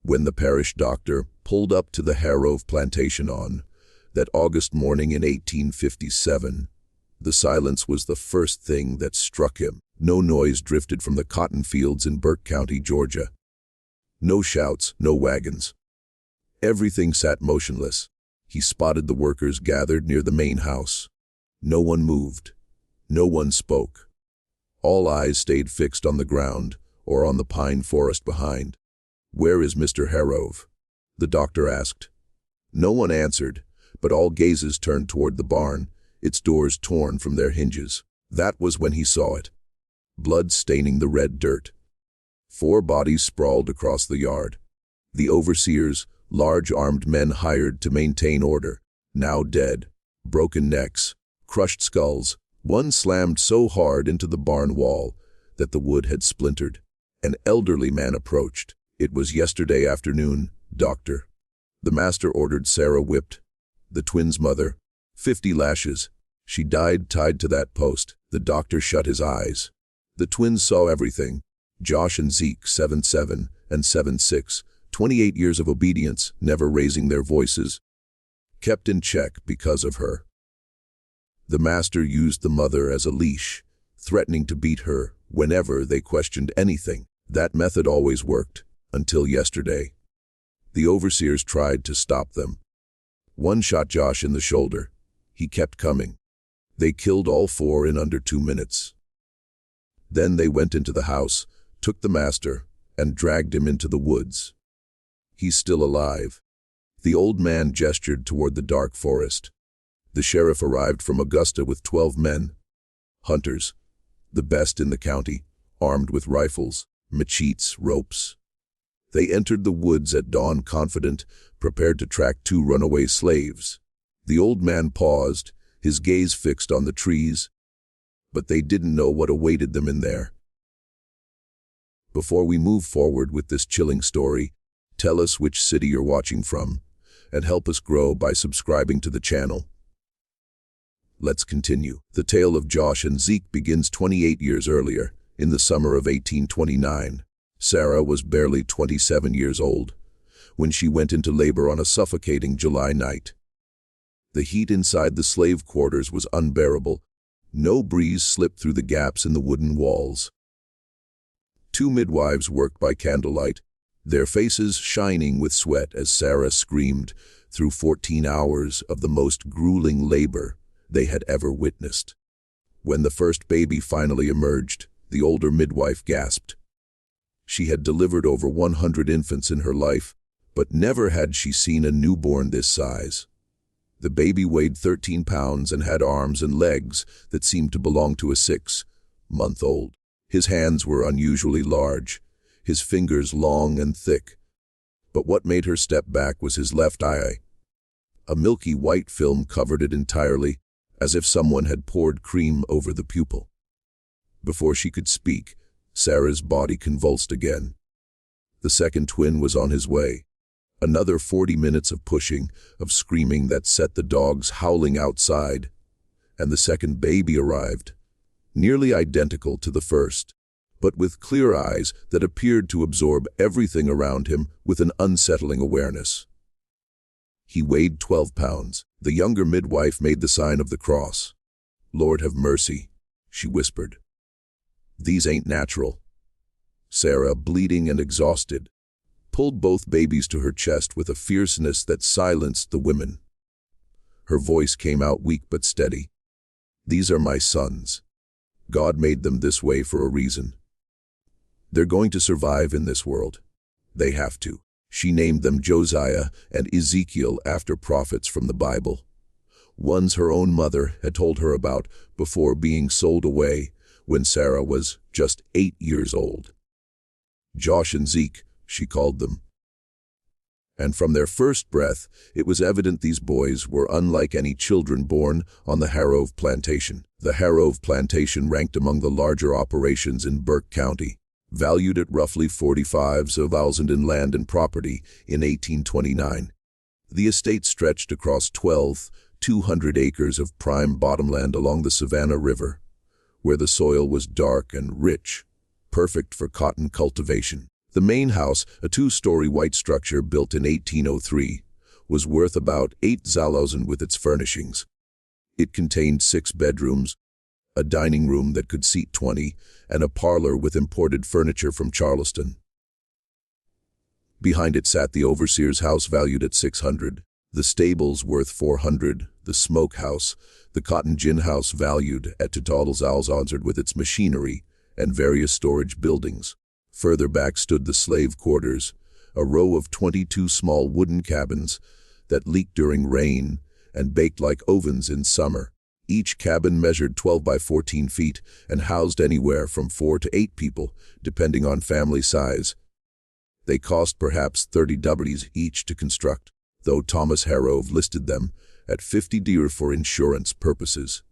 When the parish doctor pulled up to the harrow of Plantation on that August morning in 1857, the silence was the first thing that struck him. No noise drifted from the cotton fields in Burke County, Georgia. No shouts, no wagons. Everything sat motionless. He spotted the workers gathered near the main house. No one moved. No one spoke. All eyes stayed fixed on the ground or on the pine forest behind. "Where is Mr. Harrove?" the doctor asked. No one answered, but all gazes turned toward the barn, its doors torn from their hinges. That was when he saw it. Blood staining the red dirt. 4 bodies sprawled across the yard. The overseers, large armed men hired to maintain order, now dead. Broken necks, crushed skulls. One slammed so hard into the barn wall that the wood had splintered. An elderly man approached. "It was yesterday afternoon, doctor." The master ordered Sarah whipped. The twins' mother, 50 lashes. She died tied to that post. The doctor shut his eyes. The twins saw everything. Josh and Zeke, 7-7 and 7-6, 28 years of obedience, never raising their voices. Kept in check because of her. The master used the mother as a leash, threatening to beat her whenever they questioned anything. That method always worked, until yesterday. The overseers tried to stop them. One shot Josh in the shoulder. He kept coming. They killed all 4 in under 2 minutes. Then they went into the house, took the master, and dragged him into the woods. "He's still alive." The old man gestured toward the dark forest. The sheriff arrived from Augusta with 12 men. Hunters, the best in the county, armed with rifles, machetes, ropes. They entered the woods at dawn confident, prepared to track 2 runaway slaves. The old man paused, his gaze fixed on the trees, but they didn't know what awaited them in there. Before we move forward with this chilling story, tell us which city you're watching from, and help us grow by subscribing to the channel. Let's continue. The tale of Josh and Zeke begins 28 years earlier, in the summer of 1829. Sarah was barely 27 years old when she went into labor on a suffocating July night. The heat inside the slave quarters was unbearable. No breeze slipped through the gaps in the wooden walls. 2 midwives worked by candlelight, their faces shining with sweat as Sarah screamed through 14 hours of the most grueling labor they had ever witnessed. When the first baby finally emerged, the older midwife gasped. She had delivered over 100 infants in her life, but never had she seen a newborn this size. The baby weighed 13 pounds and had arms and legs that seemed to belong to a 6-month-old. His hands were unusually large, his fingers long and thick. But what made her step back was his left eye. A milky white film covered it entirely, as if someone had poured cream over the pupil. Before she could speak, Sarah's body convulsed again. The second twin was on his way. Another 40 minutes of pushing, of screaming that set the dogs howling outside. And the second baby arrived, nearly identical to the first, but with clear eyes that appeared to absorb everything around him with an unsettling awareness. He weighed 12 pounds. The younger midwife made the sign of the cross. "Lord have mercy," she whispered. "These ain't natural." Sarah, bleeding and exhausted, pulled both babies to her chest with a fierceness that silenced the women. Her voice came out weak but steady. "These are my sons. God made them this way for a reason. They're going to survive in this world. They have to." She named them Josiah and Ezekiel after prophets from the Bible, ones her own mother had told her about before being sold away when Sarah was just 8 years old. Josh and Zeke, she called them. And from their first breath, it was evident these boys were unlike any children born on the Harrow Plantation. The Harrow Plantation ranked among the larger operations in Burke County, valued at roughly $45,000 in land and property in 1829. The estate stretched across 200 acres of prime bottomland along the Savannah River, where the soil was dark and rich, perfect for cotton cultivation. The main house, a two-story white structure built in 1803, was worth about 8,000 with its furnishings. It contained 6 bedrooms, a dining room that could seat 20, and a parlor with imported furniture from Charleston. Behind it sat the overseer's house valued at 600, the stables worth 400, the smokehouse, the cotton gin house valued at 2,000 with its machinery, and various storage buildings. Further back stood the slave quarters, a row of 22 small wooden cabins that leaked during rain and baked like ovens in summer. Each cabin measured 12 by 14 feet and housed anywhere from 4 to 8 people, depending on family size. They cost perhaps $30 each to construct, though Thomas Harrove listed them at $50 for insurance purposes.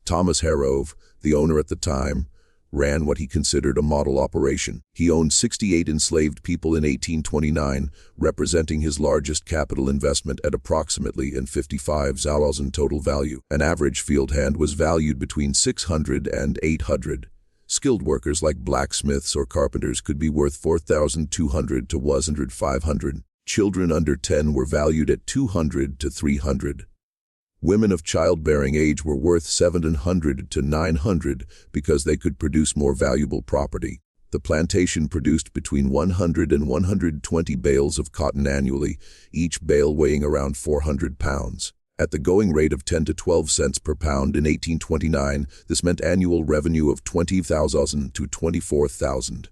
Thomas Harrove, the owner at the time, ran what he considered a model operation. He owned 68 enslaved people in 1829, representing his largest capital investment at approximately $55,000 total value. An average field hand was valued between 600 and 800. Skilled workers like blacksmiths or carpenters could be worth 4,200 to 500. Children under 10 were valued at 200 to 300. Women of childbearing age were worth 700 to 900 because they could produce more valuable property. The plantation produced between 100 and 120 bales of cotton annually, each bale weighing around 400 pounds. At the going rate of 10 to 12 cents per pound in 1829, this meant annual revenue of $20,000 to $24,000.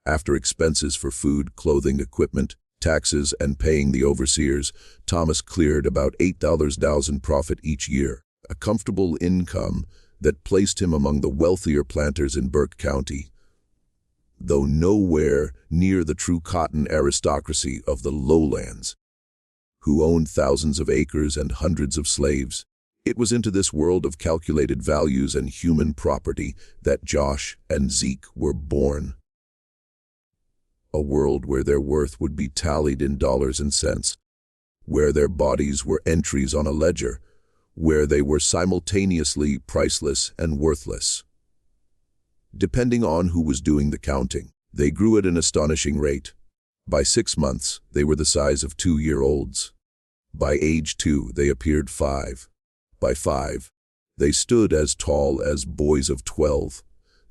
After expenses for food, clothing, equipment, taxes, and paying the overseers, Thomas cleared about $8,000 profit each year, a comfortable income that placed him among the wealthier planters in Burke County, though nowhere near the true cotton aristocracy of the lowlands, who owned thousands of acres and hundreds of slaves. It was into this world of calculated values and human property that Josh and Zeke were born. A world where their worth would be tallied in dollars and cents, where their bodies were entries on a ledger, where they were simultaneously priceless and worthless. Depending on who was doing the counting, they grew at an astonishing rate. By 6 months, they were the size of 2-year-olds. By age 2, they appeared 5. By 5, they stood as tall as boys of 12.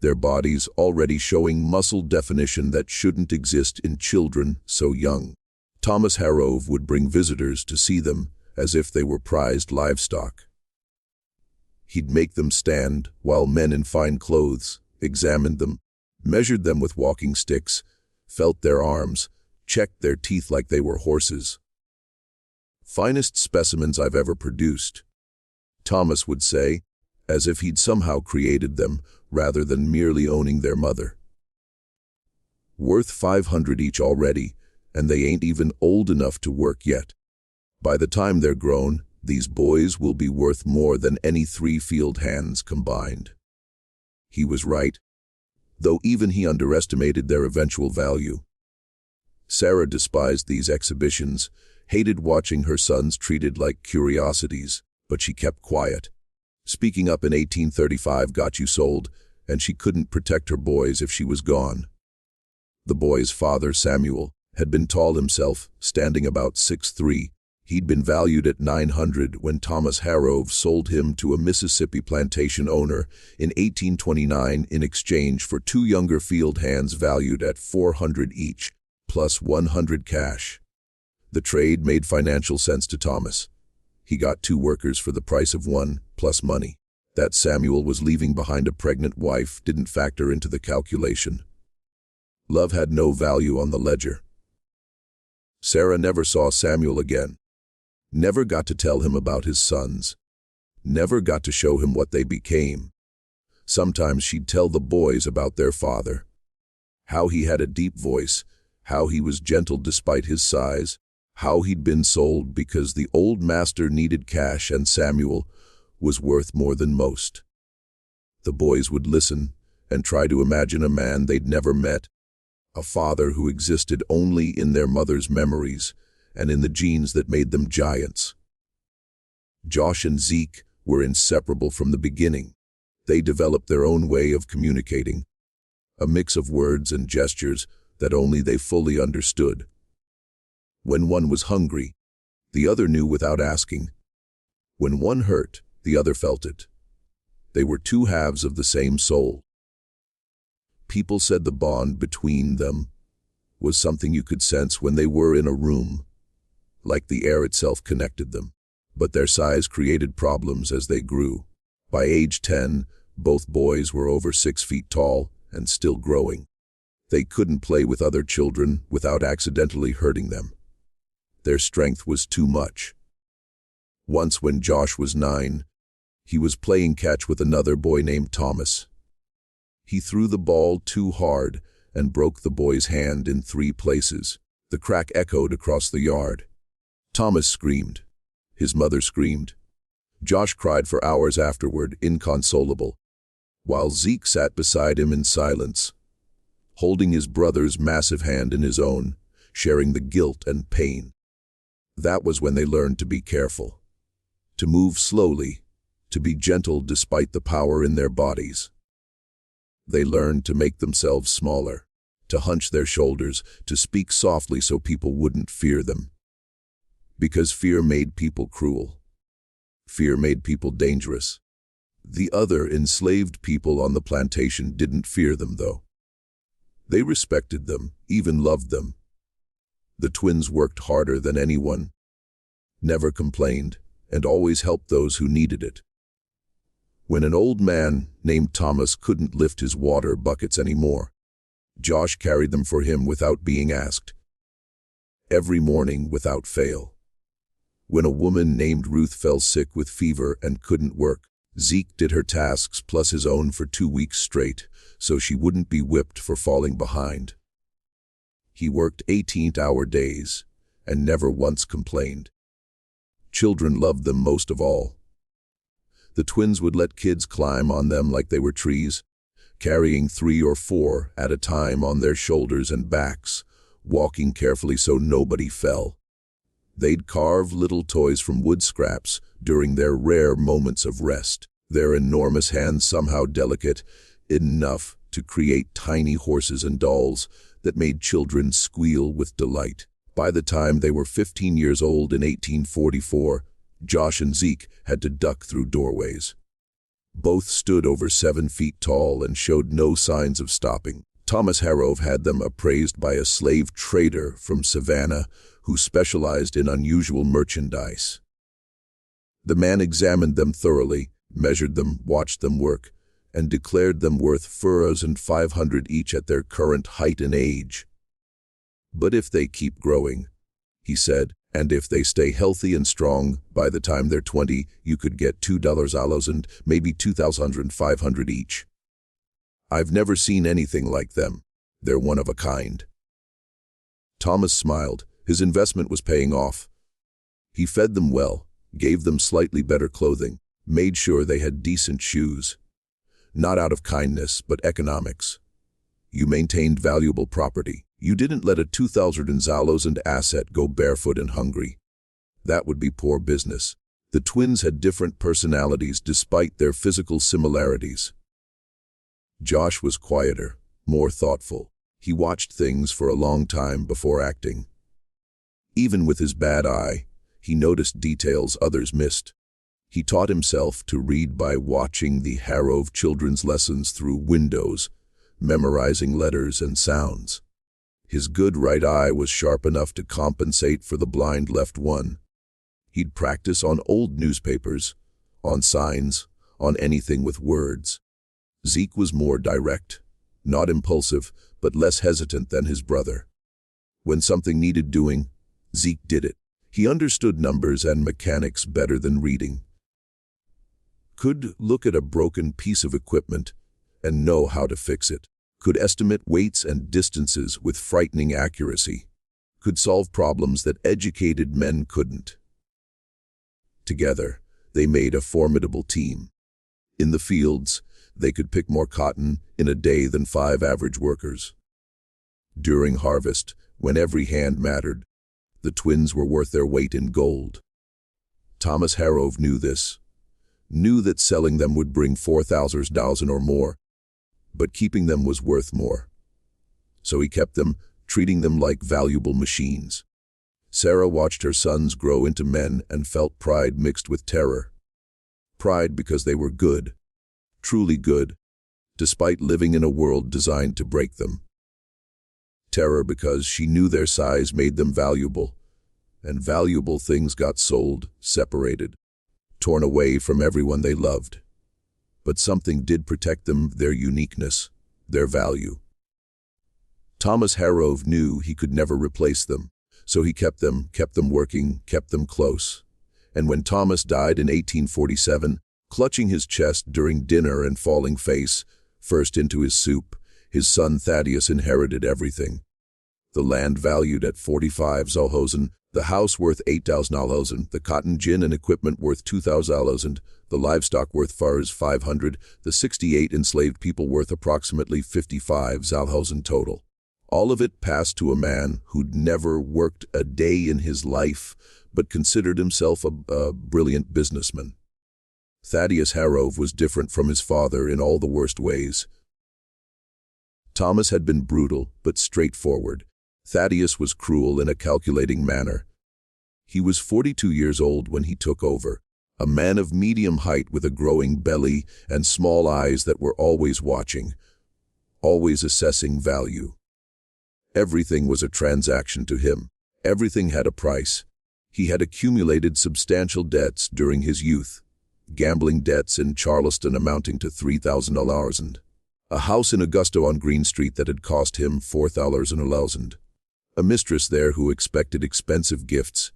Their bodies already showing muscle definition that shouldn't exist in children so young. Thomas Harrove would bring visitors to see them as if they were prized livestock. He'd make them stand while men in fine clothes examined them, measured them with walking sticks, felt their arms, checked their teeth like they were horses. "Finest specimens I've ever produced," Thomas would say, as if he'd somehow created them rather than merely owning their mother. "Worth 500 each already, and they ain't even old enough to work yet. By the time they're grown, these boys will be worth more than any 3 field hands combined." He was right, though even he underestimated their eventual value. Sarah despised these exhibitions, hated watching her sons treated like curiosities, but she kept quiet. Speaking up in 1835 got you sold, and she couldn't protect her boys if she was gone. The boy's father, Samuel, had been tall himself, standing about 6'3". He'd been valued at 900 when Thomas Harrove sold him to a Mississippi plantation owner in 1829 in exchange for 2 younger field hands valued at 400 each, plus 100 cash. The trade made financial sense to Thomas. He got 2 workers for the price of 1, plus money. That Samuel was leaving behind a pregnant wife didn't factor into the calculation. Love had no value on the ledger. Sarah never saw Samuel again. Never got to tell him about his sons. Never got to show him what they became. Sometimes she'd tell the boys about their father. How he had a deep voice, how he was gentle despite his size, how he'd been sold because the old master needed cash and Samuel was worth more than most. The boys would listen and try to imagine a man they'd never met, a father who existed only in their mother's memories and in the genes that made them giants. Josh and Zeke were inseparable from the beginning. They developed their own way of communicating, a mix of words and gestures, that only they fully understood. When one was hungry, the other knew without asking. When one hurt, the other felt it. They were two halves of the same soul. People said the bond between them was something you could sense when they were in a room, like the air itself connected them. But their size created problems as they grew. By age 10, both boys were over 6 feet tall and still growing. They couldn't play with other children without accidentally hurting them. Their strength was too much. Once when Josh was 9, he was playing catch with another boy named Thomas. He threw the ball too hard and broke the boy's hand in 3 places. The crack echoed across the yard. Thomas screamed. His mother screamed. Josh cried for hours afterward, inconsolable, while Zeke sat beside him in silence, holding his brother's massive hand in his own, sharing the guilt and pain. That was when they learned to be careful, to move slowly, to be gentle despite the power in their bodies. They learned to make themselves smaller, to hunch their shoulders, to speak softly so people wouldn't fear them. Because fear made people cruel. Fear made people dangerous. The other enslaved people on the plantation didn't fear them, though. They respected them, even loved them. The twins worked harder than anyone, never complained, and always helped those who needed it. When an old man named Thomas couldn't lift his water buckets anymore, Josh carried them for him without being asked. Every morning without fail. When a woman named Ruth fell sick with fever and couldn't work, Zeke did her tasks plus his own for 2 weeks straight, so she wouldn't be whipped for falling behind. He worked 18-hour days and never once complained. Children loved them most of all. The twins would let kids climb on them like they were trees, carrying 3 or 4 at a time on their shoulders and backs, walking carefully so nobody fell. They'd carve little toys from wood scraps during their rare moments of rest, their enormous hands somehow delicate enough to create tiny horses and dolls that made children squeal with delight. By the time they were 15 years old in 1844, Josh and Zeke had to duck through doorways. Both stood over 7 feet tall and showed no signs of stopping. Thomas Harrove had them appraised by a slave trader from Savannah who specialized in unusual merchandise. The man examined them thoroughly, measured them, watched them work, and declared them worth $4,500 each at their current height and age. But if they keep growing, he said, and if they stay healthy and strong, by the time they're 20, you could get $2,000 and maybe $2,500 each. I've never seen anything like them. They're one of a kind. Thomas smiled. His investment was paying off. He fed them well, gave them slightly better clothing, made sure they had decent shoes. Not out of kindness, but economics. You maintained valuable property. You didn't let a $2,000 asset go barefoot and hungry. That would be poor business. The twins had different personalities despite their physical similarities. Josh was quieter, more thoughtful. He watched things for a long time before acting. Even with his bad eye, he noticed details others missed. He taught himself to read by watching the Harrove children's lessons through windows, memorizing letters and sounds. His good right eye was sharp enough to compensate for the blind left one. He'd practice on old newspapers, on signs, on anything with words. Zeke was more direct, not impulsive, but less hesitant than his brother. When something needed doing, Zeke did it. He understood numbers and mechanics better than reading. Could look at a broken piece of equipment and know how to fix it. Could estimate weights and distances with frightening accuracy. Could solve problems that educated men couldn't. Together, they made a formidable team. In the fields, they could pick more cotton in a day than 5 average workers. During harvest, when every hand mattered, the twins were worth their weight in gold. Thomas Harrove knew this, knew that selling them would bring $4,000 or more, but keeping them was worth more. so he kept them, treating them like valuable machines. Sarah watched her sons grow into men and felt pride mixed with terror. Pride because they were good, truly good, despite living in a world designed to break them. Terror because she knew their size made them valuable, and valuable things got sold, separated, torn away from everyone they loved. But something did protect them, their uniqueness, their value. Thomas Harrove knew he could never replace them, so he kept them working, kept them close. And when Thomas died in 1847, clutching his chest during dinner and falling face first into his soup, his son Thaddeus inherited everything. The land valued at 45,000, the house worth 8,000, the cotton gin and equipment worth 2,000, the livestock worth 500, the 68 enslaved people worth approximately 55,000 total. All of it passed to a man who'd never worked a day in his life, but considered himself a brilliant businessman. Thaddeus Harrove was different from his father in all the worst ways. Thomas had been brutal, but straightforward. Thaddeus was cruel in a calculating manner. He was 42 years old when he took over, a man of medium height with a growing belly and small eyes that were always watching, always assessing value. Everything was a transaction to him. Everything had a price. He had accumulated substantial debts during his youth, gambling debts in Charleston amounting to $3,000, a house in Augusta on Green Street that had cost him $4,000, a mistress there who expected expensive gifts,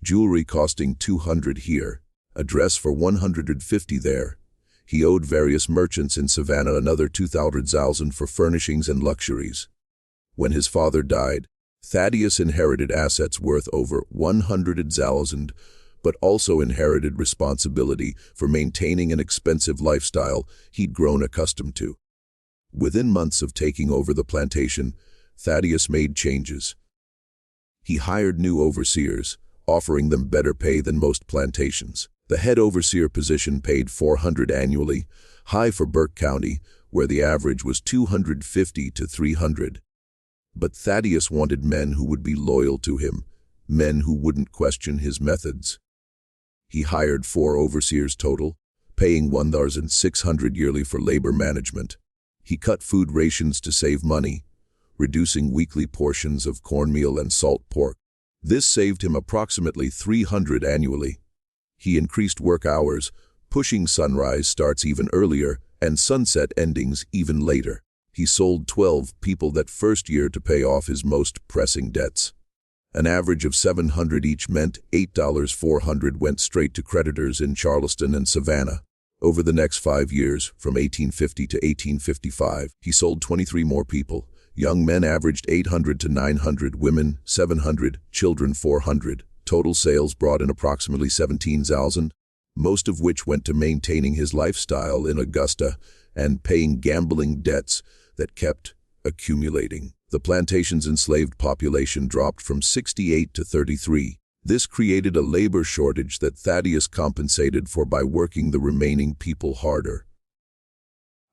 jewelry costing $200 here, a dress for $150 there. He owed various merchants in Savannah another $200,000 for furnishings and luxuries. When his father died, Thaddeus inherited assets worth over $100,000, but also inherited responsibility for maintaining an expensive lifestyle he'd grown accustomed to. Within months of taking over the plantation, Thaddeus made changes. He hired new overseers, offering them better pay than most plantations. The head overseer position paid $400 annually, high for Burke County, where the average was $250 to $300. But Thaddeus wanted men who would be loyal to him, men who wouldn't question his methods. He hired 4 overseers total, paying $1,600 yearly for labor management. He cut food rations to save money, reducing weekly portions of cornmeal and salt pork. This saved him approximately $300 annually. He increased work hours, pushing sunrise starts even earlier and sunset endings even later. He sold 12 people that first year to pay off his most pressing debts. An average of $700 each meant $8,400 went straight to creditors in Charleston and Savannah. Over the next 5 years, from 1850 to 1855, he sold 23 more people. Young men averaged 800 to 900, women 700, children 400. Total sales brought in approximately 17,000, most of which went to maintaining his lifestyle in Augusta and paying gambling debts that kept accumulating. The plantation's enslaved population dropped from 68 to 33. This created a labor shortage that Thaddeus compensated for by working the remaining people harder.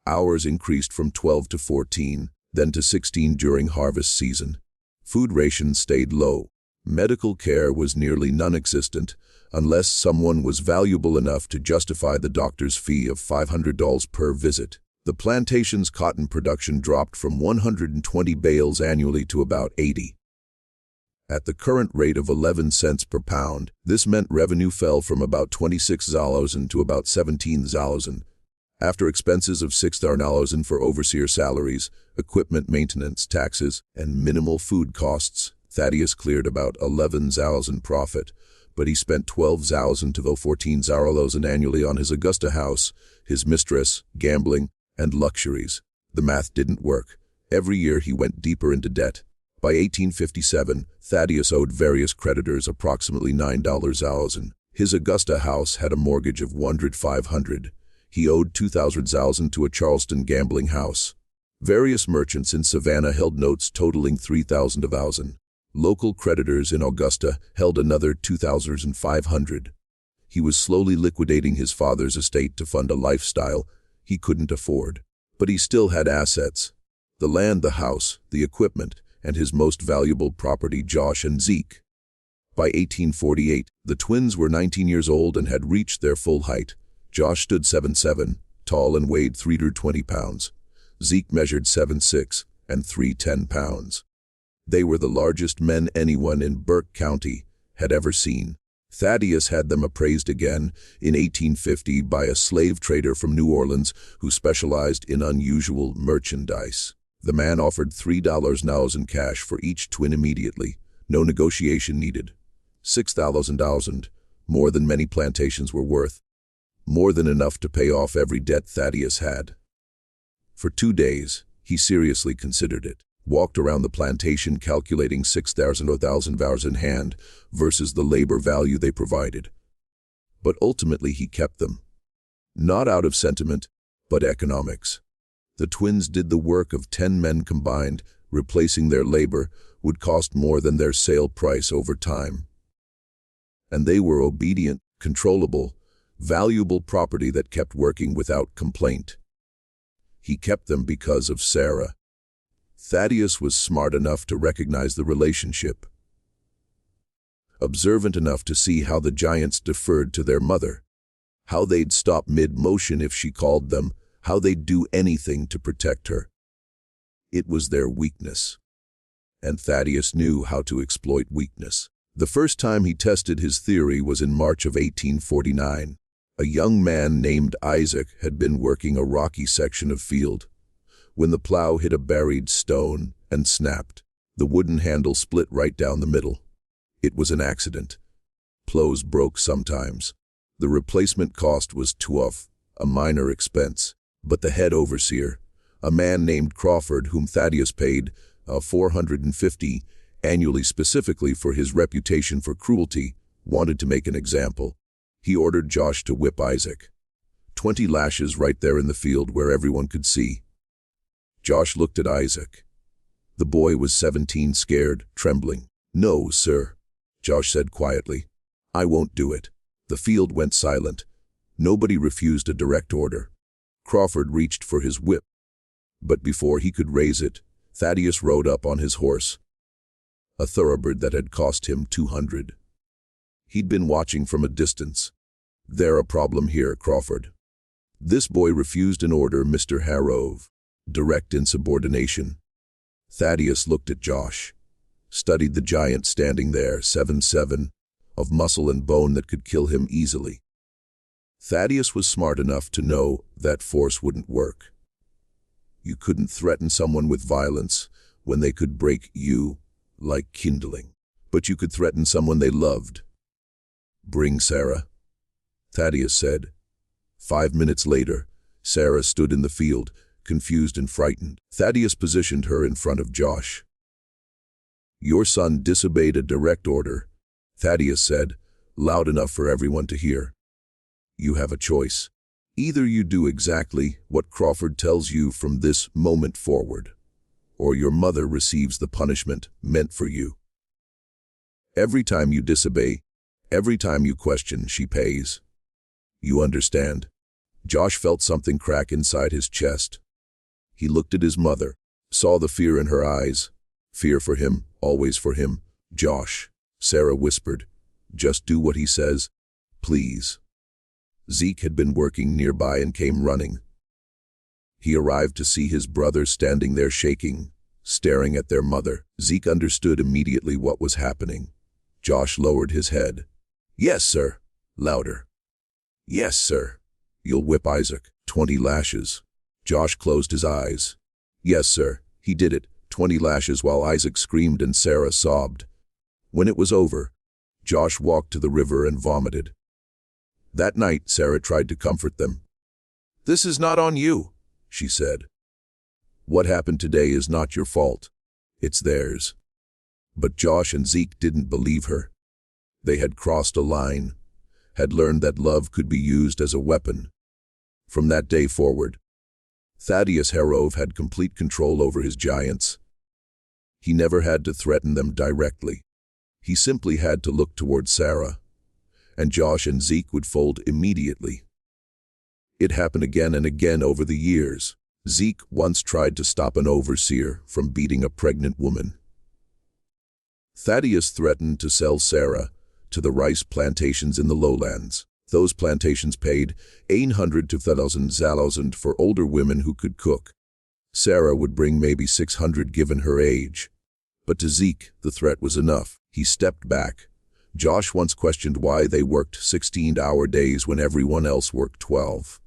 Hours increased from 12 to 14, then to 16 during harvest season. Food rations stayed low. Medical care was nearly non-existent, unless someone was valuable enough to justify the doctor's fee of $500 per visit. The plantation's cotton production dropped from 120 bales annually to about 80. At the current rate of 11 cents per pound, this meant revenue fell from about $26,000 to about $17,000. After expenses of $6,000 for overseer salaries, equipment maintenance, taxes, and minimal food costs, Thaddeus cleared about $11,000 profit, but he spent $12,000 to $14,000 annually on his Augusta house, his mistress, gambling, and luxuries. The math didn't work. Every year he went deeper into debt. By 1857, Thaddeus owed various creditors approximately $9,000. His Augusta house had a mortgage of $105,000. He owed $2,000 to a Charleston gambling house. Various merchants in Savannah held notes totaling $3,000. Local creditors in Augusta held another $2,500. He was slowly liquidating his father's estate to fund a lifestyle he couldn't afford. But he still had assets. The land, the house, the equipment, and his most valuable property, Josh and Zeke. By 1848, the twins were 19 years old and had reached their full height. Josh stood 7'7", tall and weighed 320 pounds. Zeke measured 7'6" and 310 pounds. They were the largest men anyone in Burke County had ever seen. Thaddeus had them appraised again in 1850 by a slave trader from New Orleans who specialized in unusual merchandise. The man offered $3 now in cash for each twin immediately. No negotiation needed. $6,000, more than many plantations were worth. More than enough to pay off every debt Thaddeus had. For 2 days, he seriously considered it. Walked around the plantation calculating $6,000 in hand versus the labor value they provided. But ultimately he kept them. Not out of sentiment, but economics. The twins did the work of 10 men combined. Replacing their labor would cost more than their sale price over time. And they were obedient, controllable, valuable property that kept working without complaint. He kept them because of Sarah. Thaddeus was smart enough to recognize the relationship. Observant enough to see how the giants deferred to their mother. How they'd stop mid-motion if she called them. How they'd do anything to protect her. It was their weakness. And Thaddeus knew how to exploit weakness. The first time he tested his theory was in March of 1849. A young man named Isaac had been working a rocky section of field when the plow hit a buried stone and snapped. The wooden handle split right down the middle. It was an accident. Plows broke sometimes. The replacement cost was $12, a minor expense. But the head overseer, a man named Crawford, whom Thaddeus paid $450 annually specifically for his reputation for cruelty, wanted to make an example. He ordered Josh to whip Isaac. 20 lashes right there in the field where everyone could see. Josh looked at Isaac. The boy was 17, scared, trembling. "No, sir," Josh said quietly. "I won't do it." The field went silent. Nobody refused a direct order. Crawford reached for his whip. But before he could raise it, Thaddeus rode up on his horse. A thoroughbred that had cost him $200. He'd been watching from a distance. "There a problem here, Crawford." This boy refused an order, Mr. Harrove. Direct insubordination. Thaddeus looked at Josh. Studied the giant standing there, 7'7", of muscle and bone that could kill him easily. Thaddeus was smart enough to know that force wouldn't work. You couldn't threaten someone with violence when they could break you like kindling. But you could threaten someone they loved. "Bring Sarah," Thaddeus said. 5 minutes later, Sarah stood in the field, confused and frightened. Thaddeus positioned her in front of Josh. "Your son disobeyed a direct order," Thaddeus said, loud enough for everyone to hear. "You have a choice. Either you do exactly what Crawford tells you from this moment forward, or your mother receives the punishment meant for you. Every time you disobey, every time you question, she pays. You understand?" Josh felt something crack inside his chest. He looked at his mother, saw the fear in her eyes. Fear for him, always for him. "Josh," Sarah whispered, "just do what he says, please." Zeke had been working nearby and came running. He arrived to see his brother standing there shaking, staring at their mother. Zeke understood immediately what was happening. Josh lowered his head. "Yes, sir." Louder. "Yes, sir." "You'll whip Isaac." 20 lashes. Josh closed his eyes. "Yes, sir." He did it. 20 lashes while Isaac screamed and Sarah sobbed. When it was over, Josh walked to the river and vomited. That night, Sarah tried to comfort them. "This is not on you," she said. "What happened today is not your fault. It's theirs." But Josh and Zeke didn't believe her. They had crossed a line, had learned that love could be used as a weapon. From that day forward, Thaddeus Harrove had complete control over his giants. He never had to threaten them directly. He simply had to look toward Sarah, and Josh and Zeke would fold immediately. It happened again and again over the years. Zeke once tried to stop an overseer from beating a pregnant woman. Thaddeus threatened to sell Sarah to the rice plantations in the lowlands. Those plantations paid 800 to 1,000 for older women who could cook. Sarah would bring maybe 600 given her age. But to Zeke, the threat was enough. He stepped back. Josh once questioned why they worked 16-hour days when everyone else worked 12.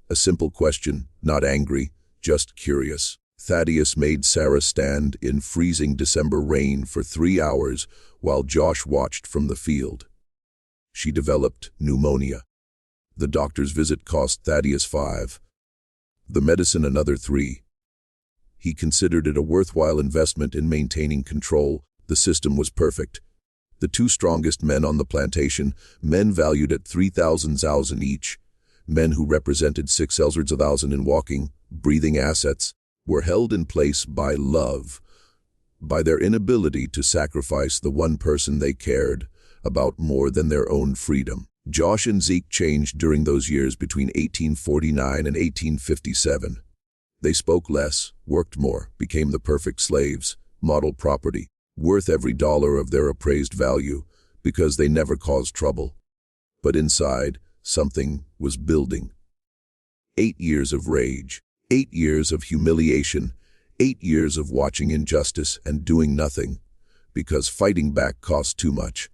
A simple question, not angry, just curious. Thaddeus made Sarah stand in freezing December rain for 3 hours while Josh watched from the field. She developed pneumonia. The doctor's visit cost Thaddeus $5. The medicine another $3. He considered it a worthwhile investment in maintaining control. The system was perfect. The two strongest men on the plantation, men valued at 3,000 each, men who represented 6,000 in walking, breathing assets, were held in place by love, by their inability to sacrifice the one person they cared about more than their own freedom. Josh and Zeke changed during those years between 1849 and 1857. They spoke less, worked more, became the perfect slaves, model property, worth every dollar of their appraised value, because they never caused trouble. But inside, something was building. 8 years of rage, 8 years of humiliation, 8 years of watching injustice and doing nothing, because fighting back cost too much.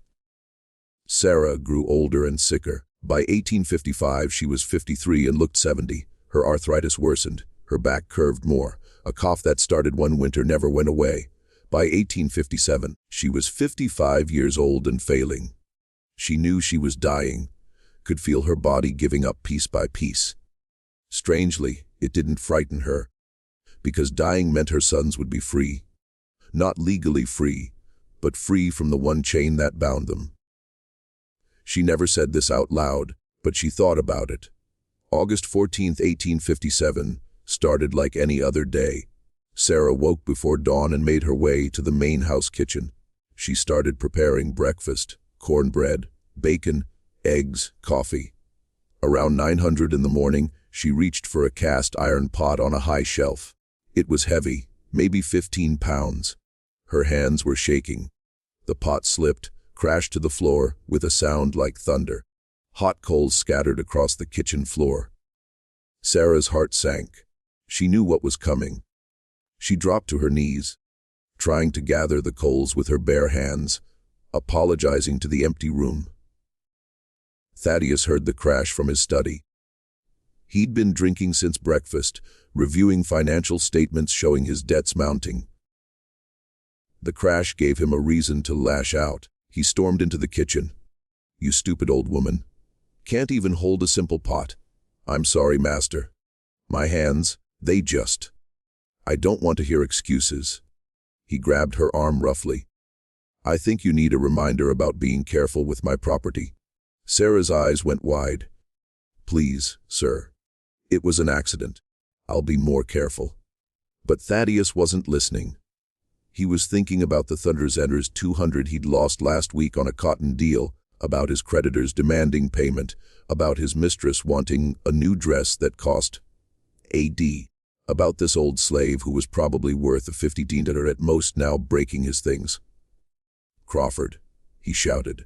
Sarah grew older and sicker. By 1855, she was 53 and looked 70. Her arthritis worsened. Her back curved more. A cough that started one winter never went away. By 1857, she was 55 years old and failing. She knew she was dying, could feel her body giving up piece by piece. Strangely, it didn't frighten her, because dying meant her sons would be free. Not legally free, but free from the one chain that bound them. She never said this out loud, but she thought about it. August 14, 1857, started like any other day. Sarah woke before dawn and made her way to the main house kitchen. She started preparing breakfast, cornbread, bacon, eggs, coffee. Around 900 in the morning, she reached for a cast iron pot on a high shelf. It was heavy, maybe 15 pounds. Her hands were shaking. The pot slipped, crashed to the floor with a sound like thunder. Hot coals scattered across the kitchen floor. Sarah's heart sank. She knew what was coming. She dropped to her knees, trying to gather the coals with her bare hands, apologizing to the empty room. Thaddeus heard the crash from his study. He'd been drinking since breakfast, reviewing financial statements showing his debts mounting. The crash gave him a reason to lash out. He stormed into the kitchen. "You stupid old woman. Can't even hold a simple pot. I'm sorry, master. My hands, they just... I don't want to hear excuses." He grabbed her arm roughly. "I think you need a reminder about being careful with my property." Sarah's eyes went wide. "Please, sir. It was an accident. I'll be more careful." But Thaddeus wasn't listening. He was thinking about the Thunderzender's 200 he'd lost last week on a cotton deal, about his creditors demanding payment, about his mistress wanting a new dress that cost AD, about this old slave who was probably worth a $50 at most now breaking his things. "Crawford," he shouted.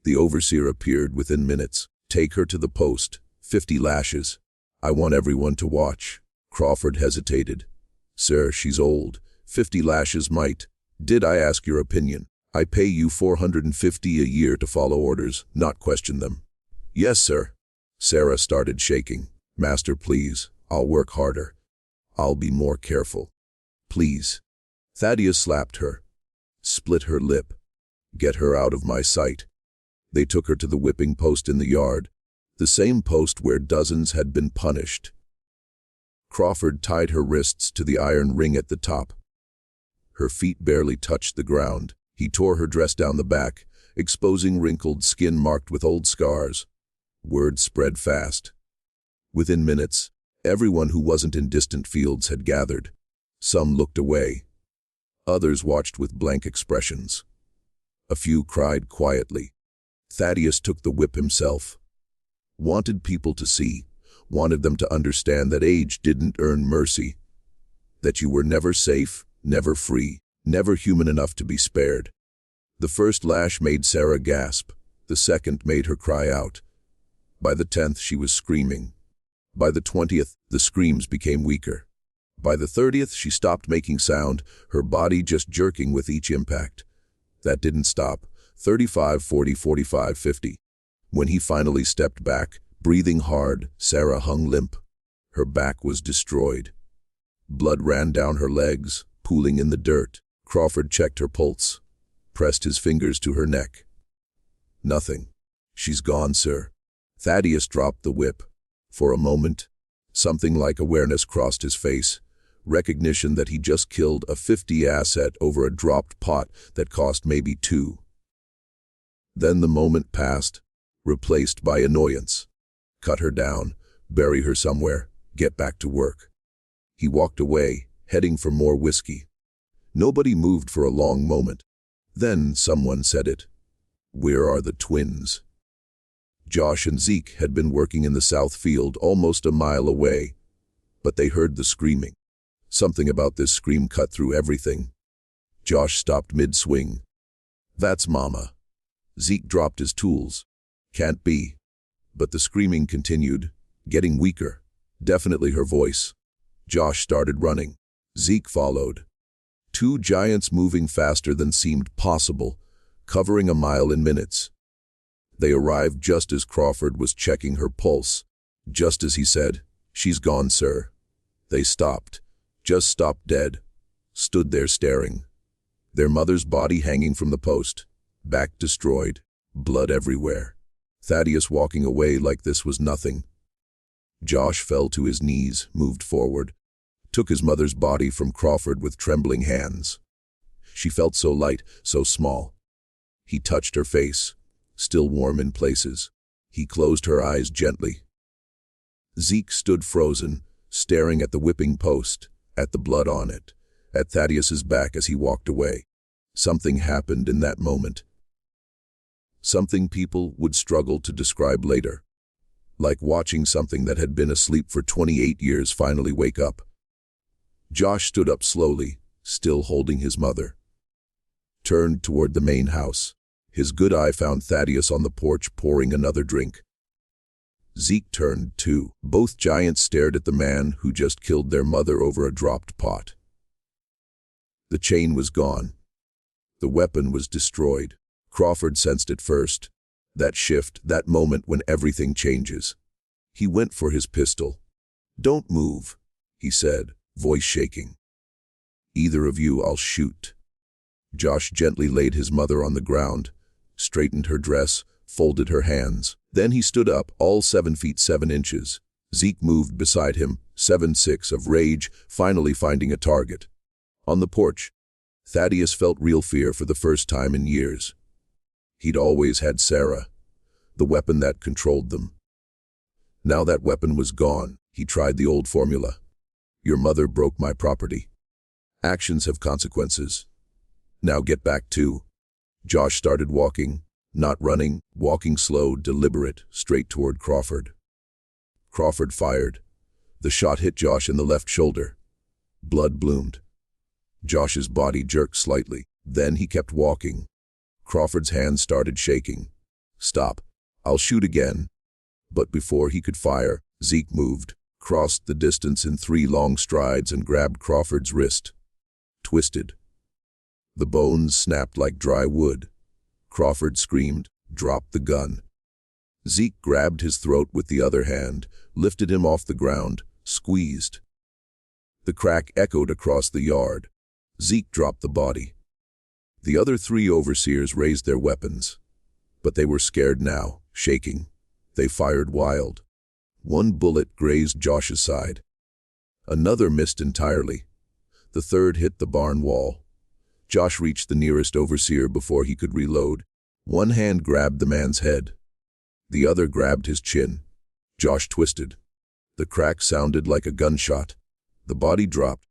The overseer appeared within minutes. "Take her to the post. 50 lashes. I want everyone to watch." Crawford hesitated. "Sir, she's old. 50 lashes might. Did I ask your opinion? I pay you $450 a year to follow orders, not question them." "Yes, sir." Sarah started shaking. "Master, please. I'll work harder. I'll be more careful. Please." Thaddeus slapped her, split her lip. "Get her out of my sight." They took her to the whipping post in the yard, the same post where dozens had been punished. Crawford tied her wrists to the iron ring at the top. Her feet barely touched the ground. He tore her dress down the back, exposing wrinkled skin marked with old scars. Word spread fast. Within minutes, everyone who wasn't in distant fields had gathered. Some looked away. Others watched with blank expressions. A few cried quietly. Thaddeus took the whip himself. Wanted people to see, wanted them to understand that age didn't earn mercy, that you were never safe, never free, never human enough to be spared. The first lash made Sarah gasp. The second made her cry out. By the 10th, she was screaming. By the 20th, the screams became weaker. By the 30th, she stopped making sound, her body just jerking with each impact. That didn't stop. 35, 40, 45, 50. When he finally stepped back, breathing hard, Sarah hung limp. Her back was destroyed. Blood ran down her legs, pooling in the dirt. Crawford checked her pulse, pressed his fingers to her neck. Nothing. She's gone, sir. Thaddeus dropped the whip. For a moment, something like awareness crossed his face, recognition that he just killed a 50 asset over a dropped pot that cost maybe 2. Then the moment passed, replaced by annoyance. Cut her down, bury her somewhere, get back to work. He walked away, heading for more whiskey. Nobody moved for a long moment. Then someone said it. Where are the twins? Josh and Zeke had been working in the south field almost a mile away, but they heard the screaming. Something about this scream cut through everything. Josh stopped mid-swing. That's Mama. Zeke dropped his tools. Can't be. But the screaming continued, getting weaker. Definitely her voice. Josh started running. Zeke followed. 2 giants moving faster than seemed possible, covering a mile in minutes. They arrived just as Crawford was checking her pulse. Just as he said, "She's gone, sir." They stopped. Just stopped dead. Stood there staring. Their mother's body hanging from the post. Back destroyed. Blood everywhere. Thaddeus walking away like this was nothing. Josh fell to his knees, moved forward. Took his mother's body from Crawford with trembling hands. She felt so light, so small. He touched her face, still warm in places. He closed her eyes gently. Zeke stood frozen, staring at the whipping post, at the blood on it, at Thaddeus's back as he walked away. Something happened in that moment. Something people would struggle to describe later. Like watching something that had been asleep for 28 years finally wake up. Josh stood up slowly, still holding his mother. Turned toward the main house. His good eye found Thaddeus on the porch pouring another drink. Zeke turned too. Both giants stared at the man who just killed their mother over a dropped pot. The chain was gone. The weapon was destroyed. Crawford sensed it first. That shift, that moment when everything changes. He went for his pistol. "Don't move," he said, voice shaking. "Either of you, I'll shoot." Josh gently laid his mother on the ground, straightened her dress, folded her hands. Then he stood up, all 7 feet 7 inches. Zeke moved beside him, 7'6" of rage, finally finding a target. On the porch, Thaddeus felt real fear for the first time in years. He'd always had Sarah, the weapon that controlled them. Now that weapon was gone, he tried the old formula. Your mother broke my property. Actions have consequences. Now get back too. Josh started walking, not running, walking slow, deliberate, straight toward Crawford. Crawford fired. The shot hit Josh in the left shoulder. Blood bloomed. Josh's body jerked slightly. Then he kept walking. Crawford's hands started shaking. "Stop. I'll shoot again." But before he could fire, Zeke moved, crossed the distance in 3 long strides and grabbed Crawford's wrist. Twisted. The bones snapped like dry wood. Crawford screamed, dropped the gun. Zeke grabbed his throat with the other hand, lifted him off the ground, squeezed. The crack echoed across the yard. Zeke dropped the body. The other 3 overseers raised their weapons. But they were scared now, shaking. They fired wild. 1 bullet grazed Josh's side. Another missed entirely. The 3rd hit the barn wall. Josh reached the nearest overseer before he could reload. One hand grabbed the man's head. The other grabbed his chin. Josh twisted. The crack sounded like a gunshot. The body dropped.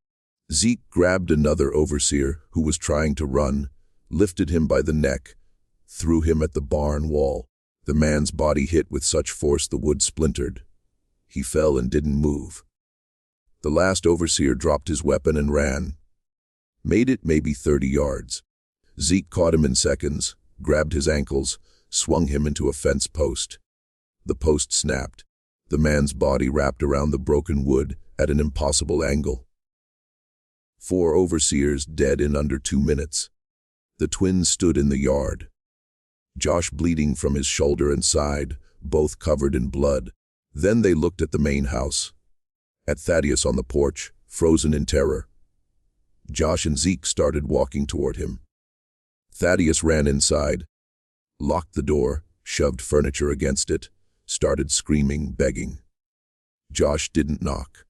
Zeke grabbed another overseer who was trying to run, lifted him by the neck, threw him at the barn wall. The man's body hit with such force the wood splintered. He fell and didn't move. The last overseer dropped his weapon and ran. Made it maybe 30 yards. Zeke caught him in seconds, grabbed his ankles, swung him into a fence post. The post snapped. The man's body wrapped around the broken wood at an impossible angle. 4 overseers dead in under 2 minutes. The twins stood in the yard. Josh bleeding from his shoulder and side, both covered in blood. Then they looked at the main house. At Thaddeus on the porch, frozen in terror. Josh and Zeke started walking toward him. Thaddeus ran inside, locked the door, shoved furniture against it, started screaming, begging. Josh didn't knock.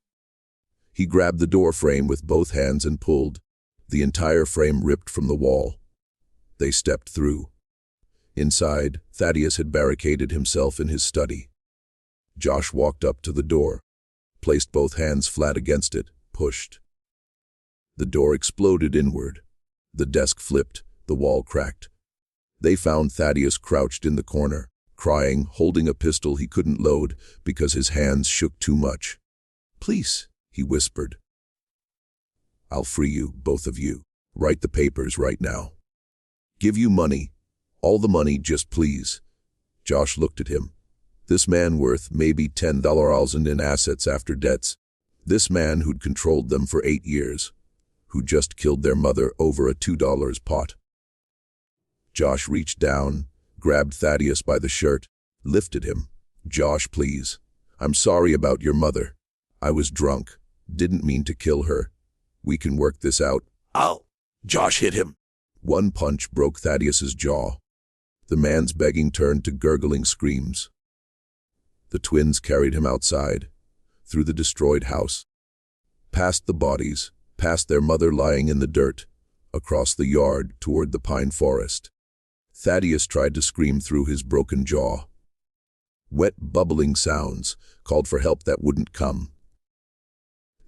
He grabbed the door frame with both hands and pulled. The entire frame ripped from the wall. They stepped through. Inside, Thaddeus had barricaded himself in his study. Josh walked up to the door, placed both hands flat against it, pushed. The door exploded inward. The desk flipped, the wall cracked. They found Thaddeus crouched in the corner, crying, holding a pistol he couldn't load because his hands shook too much. "Please," he whispered. "I'll free you, both of you. Write the papers right now. Give you money. All the money, just please." Josh looked at him. This man worth maybe $10,000 in assets after debts. This man who'd controlled them for 8 years. Who just killed their mother over a $2 pot. Josh reached down, grabbed Thaddeus by the shirt, lifted him. "Josh, please. I'm sorry about your mother. I was drunk. Didn't mean to kill her. We can work this out." "Ow!" Josh hit him. One punch broke Thaddeus's jaw. The man's begging turned to gurgling screams. The twins carried him outside, through the destroyed house, past the bodies, past their mother lying in the dirt, across the yard toward the pine forest. Thaddeus tried to scream through his broken jaw. Wet, bubbling sounds called for help that wouldn't come.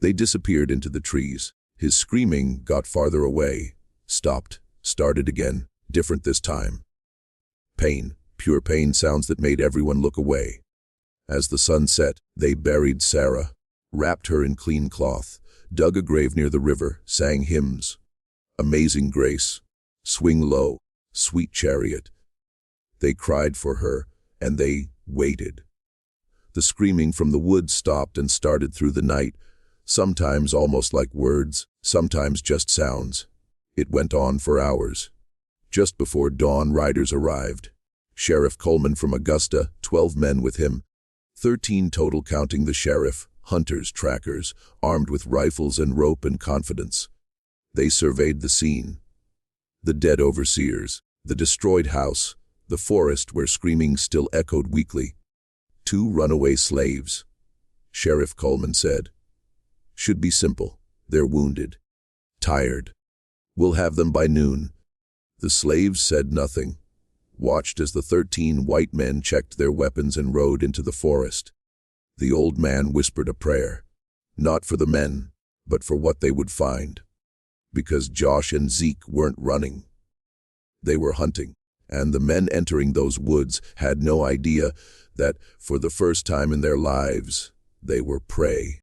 They disappeared into the trees. His screaming got farther away, stopped, started again, different this time. Pain, pure pain, sounds that made everyone look away. As the sun set, they buried Sarah, wrapped her in clean cloth, dug a grave near the river, sang hymns. Amazing Grace, Swing Low, Sweet Chariot. They cried for her, and they waited. The screaming from the woods stopped and started through the night, sometimes almost like words, sometimes just sounds. It went on for hours. Just before dawn, riders arrived. Sheriff Coleman from Augusta, 12 men with him. 13 total counting the sheriff, hunters, trackers, armed with rifles and rope and confidence. They surveyed the scene. The dead overseers, the destroyed house, the forest where screaming still echoed weakly. 2 runaway slaves. Sheriff Coleman said, "Should be simple. They're wounded. Tired. We'll have them by noon." The slaves said nothing, watched as the 13 white men checked their weapons and rode into the forest. The old man whispered a prayer, not for the men, but for what they would find. Because Josh and Zeke weren't running. They were hunting, and the men entering those woods had no idea that, for the first time in their lives, they were prey.